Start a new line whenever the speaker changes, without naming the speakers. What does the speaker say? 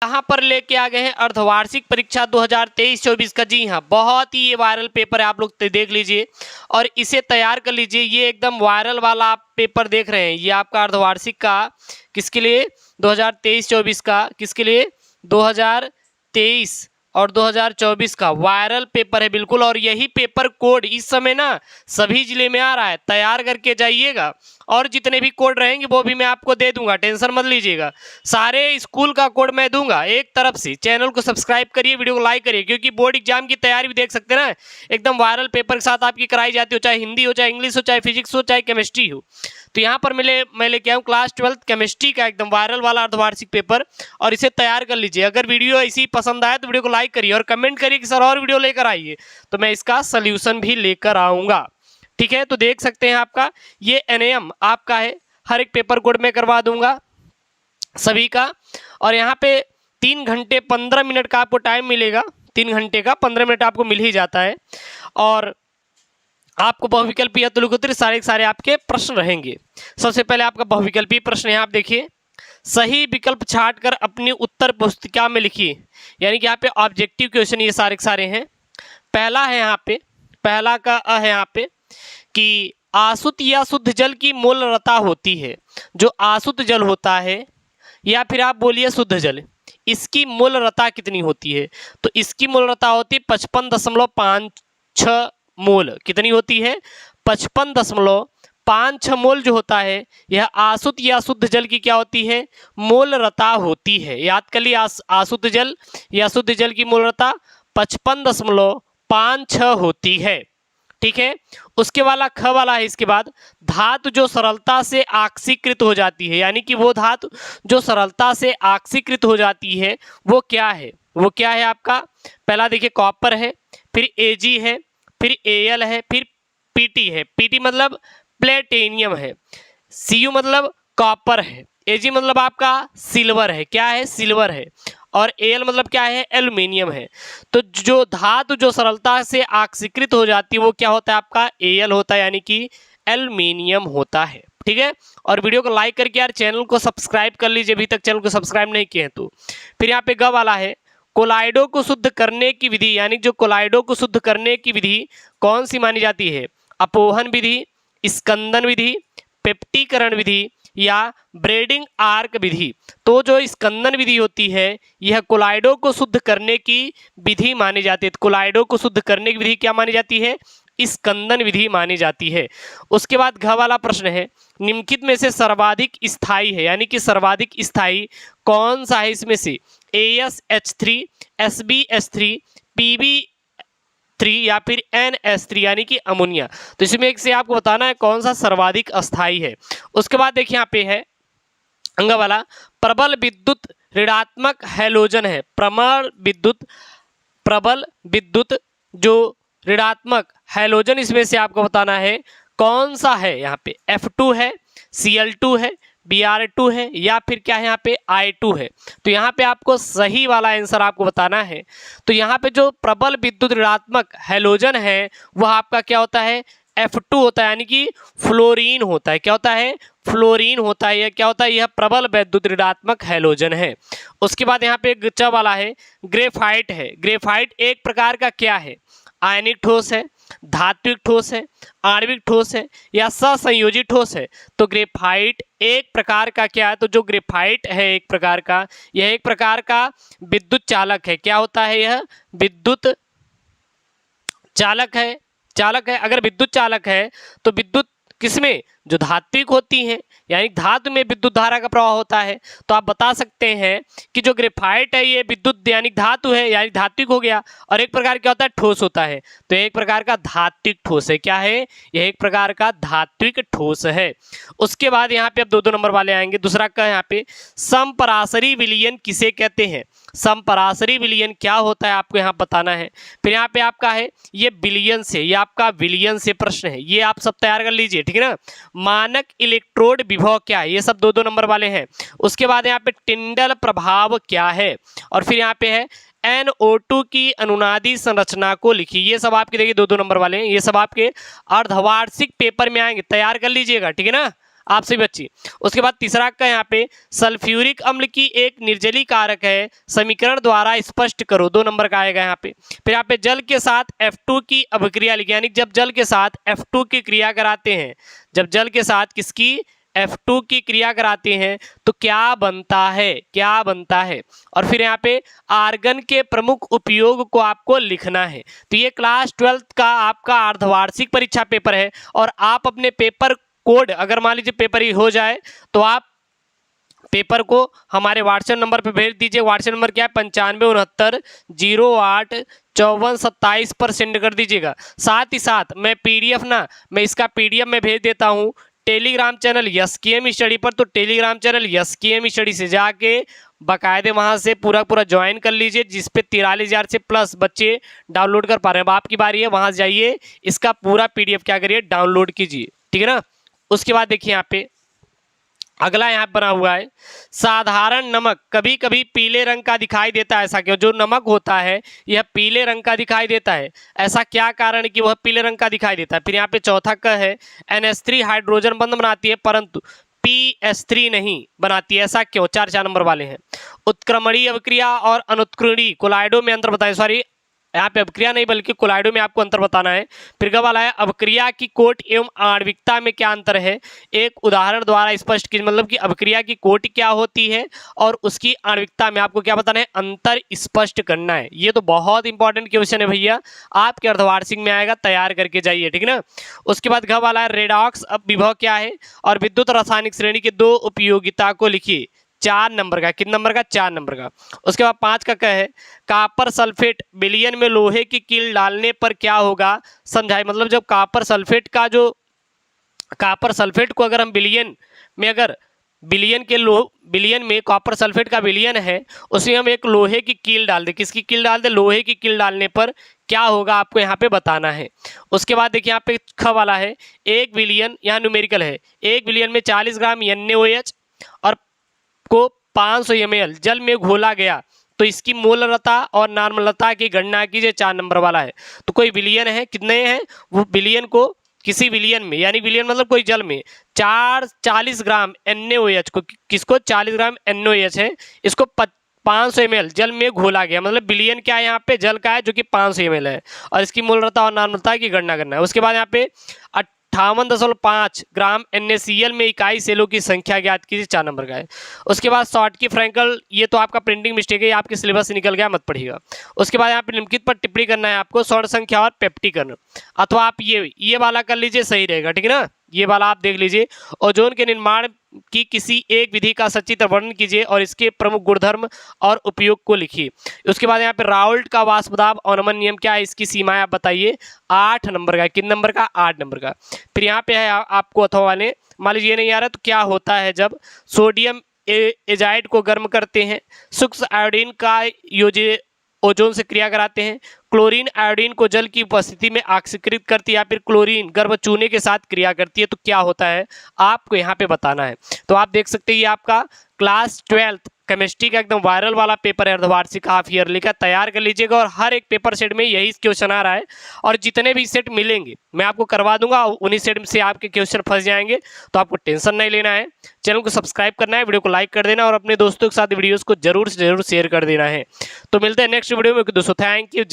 यहाँ पर लेके आ गए हैं अर्धवार्षिक परीक्षा 2023-24 का। जी हाँ, बहुत ही ये वायरल पेपर है, आप लोग देख लीजिए और इसे तैयार कर लीजिए। ये एकदम वायरल वाला आप पेपर देख रहे हैं, ये आपका अर्धवार्षिक का किसके लिए 2023-24 का, किसके लिए 2023 और 2024 का वायरल पेपर है बिल्कुल। और यही पेपर कोड इस समय ना सभी जिले में आ रहा है, तैयार करके जाइएगा और जितने भी कोड रहेंगे वो भी मैं आपको दे दूंगा, टेंशन मत लीजिएगा। सारे स्कूल का कोड मैं दूंगा एक तरफ से। चैनल को सब्सक्राइब करिए, वीडियो को लाइक करिए, क्योंकि बोर्ड एग्जाम की तैयारी भी देख सकते हैं ना, एकदम वायरल पेपर के साथ आपकी कराई जाती हो, चाहे हिंदी हो, चाहे इंग्लिश हो, चाहे फिजिक्स हो, चाहे केमिस्ट्री हो। तो यहाँ पर मैं लेके आऊँ क्लास 12 केमिस्ट्री का एकदम वायरल वाला अर्धवार्षिक पेपर, और इसे तैयार कर लीजिए। अगर वीडियो ऐसी पसंद आए तो वीडियो को लाइक करिए और कमेंट करिए कि सर और वीडियो लेकर आइए, तो मैं इसका सल्यूशन भी लेकर आऊँगा। ठीक है, तो देख सकते हैं आपका ये NAM आपका है, हर एक पेपर कोड में करवा दूंगा सभी का। और यहाँ पे 3 घंटे 15 मिनट का आपको टाइम मिलेगा, 3 घंटे का 15 मिनट आपको मिल ही जाता है। और आपको बहुविकल्पीय तुलकोत्तरी सारे आपके प्रश्न रहेंगे। सबसे पहले आपका बहुविकल्पीय प्रश्न है, आप देखिए, सही विकल्प छांटकर अपनी उत्तर पुस्तिका में लिखिए। यानी कि यहाँ पे ऑब्जेक्टिव क्वेश्चन ये सारे हैं। पहला है यहाँ पे, पहला का है यहाँ पे कि आसुत या शुद्ध जल की मोलरता होती है। जो आसुत जल होता है या फिर आप बोलिए शुद्ध जल, इसकी मोलरता कितनी होती है? तो इसकी मोलरता होती है 55.56 मोल। कितनी होती है? 55.56 मोल जो होता है, यह आसुत या शुद्ध जल की क्या होती है? मोलरता होती है। याद कर लिए, आसुत जल या शुद्ध जल की मोलरता 55.56 होती है। ठीक है, उसके वाला ख वाला है इसके बाद, धातु जो सरलता से ऑक्सीकृत हो जाती है। यानी कि वो धातु जो सरलता से ऑक्सीकृत हो जाती है वो क्या है? वो क्या है आपका? पहला देखिए कॉपर है, फिर Ag है, फिर Al है, फिर Pt है। Pt मतलब प्लेटिनियम है, Cu मतलब कॉपर है, Ag मतलब आपका सिल्वर है। क्या है? सिल्वर है। और Al मतलब क्या है? एल्यूमिनियम है। तो जो धातु जो सरलता से ऑक्सीकृत हो जाती है वो क्या होता है आपका? Al होता है, यानी कि एल्यूमिनियम होता है। ठीक है, और वीडियो को लाइक करके यार चैनल को सब्सक्राइब कर लीजिए, अभी तक चैनल को सब्सक्राइब नहीं किए हैं तो। फिर यहाँ पे ग वाला है, कोलाइडो को शुद्ध करने की विधि, यानी जो कोलाइडो को शुद्ध करने की विधि कौन सी मानी जाती है? अपोहन विधि, स्कंदन विधि, पेप्टीकरण विधि या ब्रेडिंग आर्क विधि। तो जो स्कंदन विधि होती है यह कोलाइडो को शुद्ध करने की विधि मानी जाती है। तो कोलाइडो को शुद्ध करने की विधि क्या मानी जाती है? स्कंदन विधि मानी जाती है। उसके बाद घ वाला प्रश्न है, निम्नलिखित में से सर्वाधिक स्थायी है, यानी कि सर्वाधिक स्थायी कौन सा है इसमें से? AsH3, SbH3, Pb3 या फिर NS3 यानी कि अमोनिया। तो इसमें एक से आपको बताना है कौन सा सर्वाधिक अस्थायी है। उसके बाद देखिए यहाँ पे है अंग वाला, प्रबल विद्युत ऋणात्मक हैलोजन है। प्रबल विद्युत जो ऋणात्मक हैलोजन इसमें से आपको बताना है कौन सा है। यहाँ पे F2 है, Cl2 है, Br2 है या फिर क्या है यहाँ पे I2 है। तो यहाँ पे आपको सही वाला आंसर आपको बताना है। तो यहाँ पे जो प्रबल विद्युत ऋणात्मक हैलोजन है वह आपका क्या होता है? F2 होता है, यानी कि फ्लोरीन होता है। क्या होता है? फ्लोरीन होता है। यह क्या होता है? यह प्रबल विद्युत ऋणात्मक हैलोजन है। उसके बाद यहाँ पे च वाला है, ग्रेफाइट है। ग्रेफाइट एक प्रकार का क्या है? आयनिक ठोस है, धात्विक ठोस है, आणविक ठोस है या सहसंयोजी ठोस है। तो ग्रेफाइट एक प्रकार का क्या है? तो जो ग्रेफाइट है एक प्रकार का, यह एक प्रकार का विद्युत चालक है। क्या होता है? यह विद्युत चालक है। अगर विद्युत चालक है तो विद्युत किसमें? जो धात्विक होती हैं, यानी धातु में विद्युत धारा का प्रवाह होता है। तो आप बता सकते हैं कि जो ग्रेफाइट है ये विद्युत यानी धातु है, यानी धात्विक हो गया। और एक प्रकार क्या होता है? ठोस होता है। तो एक प्रकार का धात्विक ठोस है। क्या है? यह एक प्रकार का धात्विक ठोस है। उसके बाद यहाँ पे अब 2-2 नंबर वाले आएंगे। दूसरा का यहाँ पे समपराशरी विलयन किसे कहते हैं? समपराशरी विलयन क्या होता है आपको यहाँ बताना है। फिर यहाँ पे आपका है ये विलयन से, ये आपका विलयन से प्रश्न है, ये आप सब तैयार कर लीजिए। ठीक है ना। मानक इलेक्ट्रोड विभव क्या है? ये सब 2-2 नंबर वाले हैं। उसके बाद यहाँ पे टिंडल प्रभाव क्या है? और फिर यहाँ पे है NO2 की अनुनादी संरचना को लिखिए। ये सब आपके देखिए 2-2 नंबर वाले हैं। ये सब आपके अर्धवार्षिक पेपर में आएंगे, तैयार कर लीजिएगा। ठीक है ना, आप सभी बच्चे। उसके बाद तीसरा का यहाँ पे सल्फ्यूरिक अम्ल की एक निर्जली कारक है, समीकरण द्वारा स्पष्ट करो, 2 नंबर का आएगा यहाँ पे। फिर यहाँ पे जल के साथ F2 की अभिक्रिया लिखी, यानी जब जल के साथ F2 की क्रिया कराते हैं, जब जल के साथ किसकी F2 की क्रिया कराते हैं तो क्या बनता है, क्या बनता है। और फिर यहाँ पे आर्गन के प्रमुख उपयोग को आपको लिखना है। तो ये क्लास 12th का आपका अर्धवार्षिक परीक्षा पेपर है और आप अपने पेपर कोड, अगर मान लीजिए पेपर ही हो जाए तो आप पेपर को हमारे व्हाट्सएप नंबर पे भेज दीजिए। व्हाट्सएप नंबर क्या है 9569085427 पर सेंड कर दीजिएगा। साथ ही साथ मैं पीडीएफ मैं इसका पीडीएफ में भेज देता हूँ टेलीग्राम चैनल SKM स्टडी पर। तो टेलीग्राम चैनल SKM स्टडी से जाके बाकायदे वहां से पूरा ज्वाइन कर लीजिए, जिसपे 43,000 से प्लस बच्चे डाउनलोड कर पा रहे हैं। अब आपकी बारी है, वहां जाइए इसका पूरा पीडीएफ क्या करिए डाउनलोड कीजिए, ठीक है ना। उसके बाद देखिए यहाँ पे अगला यहाँ बना हुआ है, साधारण नमक कभी कभी पीले रंग का दिखाई देता है, ऐसा क्यों। जो नमक होता है यह पीले रंग का दिखाई देता है, ऐसा क्या कारण कि वह पीले रंग का दिखाई देता है। फिर यहाँ पे चौथा का है NH3 हाइड्रोजन बंध बनाती है परंतु PS3 नहीं बनाती है, ऐसा क्यों। 4 नंबर वाले हैं। उत्क्रमणीय अभिक्रिया और अनुत्क्रमणीय कोलाइडो में अंतर बताएं, सॉरी यहाँ पे अभिक्रिया नहीं बल्कि कोलाइडो में आपको अंतर बताना है। फिर क्या वाला है, अभिक्रिया की कोट एवं आणविकता में क्या अंतर है, एक उदाहरण द्वारा स्पष्ट कीजिए। मतलब कि अभिक्रिया की कोट क्या होती है और उसकी आणविकता में आपको क्या बताना है, अंतर स्पष्ट करना है। ये तो बहुत इंपॉर्टेंट क्वेश्चन है भैया, आपके अर्धवार्षिक में आएगा, तैयार करके जाइए, ठीक है ना। उसके बाद घ वाला है, रेडॉक्स विभव क्या है और विद्युत रासायनिक श्रेणी की 2 उपयोगिता को लिखिए। 4 नंबर का, कितने नंबर का, 4 नंबर का। उसके बाद 5 का क्या है, कॉपर सल्फेट विलयन में लोहे की कील डालने पर क्या होगा समझाइए। मतलब जब कॉपर सल्फेट को अगर हम विलयन में कॉपर सल्फेट का विलयन है, उसमें हम एक लोहे की कील डाल दें, किसकी कील डाल दें, लोहे की कील डालने पर क्या होगा आपको यहाँ पे बताना है। उसके बाद देखिए यहाँ पे ख वाला है, एक विलयन, यहाँ न्यूमेरिकल है, एक विलयन में 40 ग्राम NaOH और को 500 ml जल में घोला गया तो इसकी मोलरता और नार्मलता की गणना कीजिए। 4 नंबर वाला है। तो कोई विलयन है, कितने हैं, वो विलयन को किसी विलयन में, यानी विलयन मतलब कोई जल में 40 ग्राम NaOH को, किसको 40 ग्राम NaOH है, इसको 500 ml जल में घोला गया। मतलब विलयन क्या है, यहाँ पे जल का है जो कि 500 ml है और इसकी मोलरता और नार्मलता की गणना करना है। उसके बाद यहाँ पे 58.5 ग्राम NaCl में इकाई सेलों की संख्या ज्ञात कीजिए। 4 नंबर का है। उसके बाद शॉर्टकी फ्रैंकल, ये तो आपका प्रिंटिंग मिस्टेक है, आपके सिलेबस से निकल गया, मत पढ़िएगा। उसके बाद यहाँ पे निम्नलिखित पर टिप्पणी करना है आपको, स्वर्ण संख्या और पेप्टिकन, अथवा आप ये वाला कर लीजिए, सही रहेगा, ठीक है ना। ये वाला आप देख लीजिए। ओजोन के निर्माण की किसी एक विधि का सचित्र वर्णन कीजिए और इसके प्रमुख गुणधर्म और उपयोग को लिखिए। उसके बाद यहाँ पे राउल्ट का वाष्प दाब अवनमन नियम क्या है, इसकी सीमाएं आप बताइए। 8 नंबर का, कितने नंबर का, 8 नंबर का। फिर यहाँ पे है आपको अथवा वाले, मान लीजिए ये नहीं आ रहा तो क्या होता है जब सोडियम एजाइड को गर्म करते हैं, सूक्ष्म आयोडीन का योजे ओजोन से क्रिया कराते हैं, क्लोरीन आयोडीन को जल की उपस्थिति में ऑक्सीकृत करती है, या फिर क्लोरीन गर्म चूने के साथ क्रिया करती है, तो क्या होता है आपको यहाँ पे बताना है। तो आप देख सकते हैं ये आपका क्लास 12th केमिस्ट्री का एकदम वायरल वाला पेपर है, अर्धवार्षिक हाफ ईयरली का, तैयार कर लीजिएगा। और हर एक पेपर सेट में यही क्वेश्चन आ रहा है और जितने भी सेट मिलेंगे मैं आपको करवा दूंगा, उन्हीं सेट से आपके क्वेश्चन फंस जाएंगे, तो आपको टेंशन नहीं लेना है। चैनल को सब्सक्राइब करना है, वीडियो को लाइक कर देना और अपने दोस्तों के साथ वीडियोस को जरूर से जरूर शेयर कर देना है। तो मिलते हैं नेक्स्ट वीडियो में दोस्तों, थैंक यू।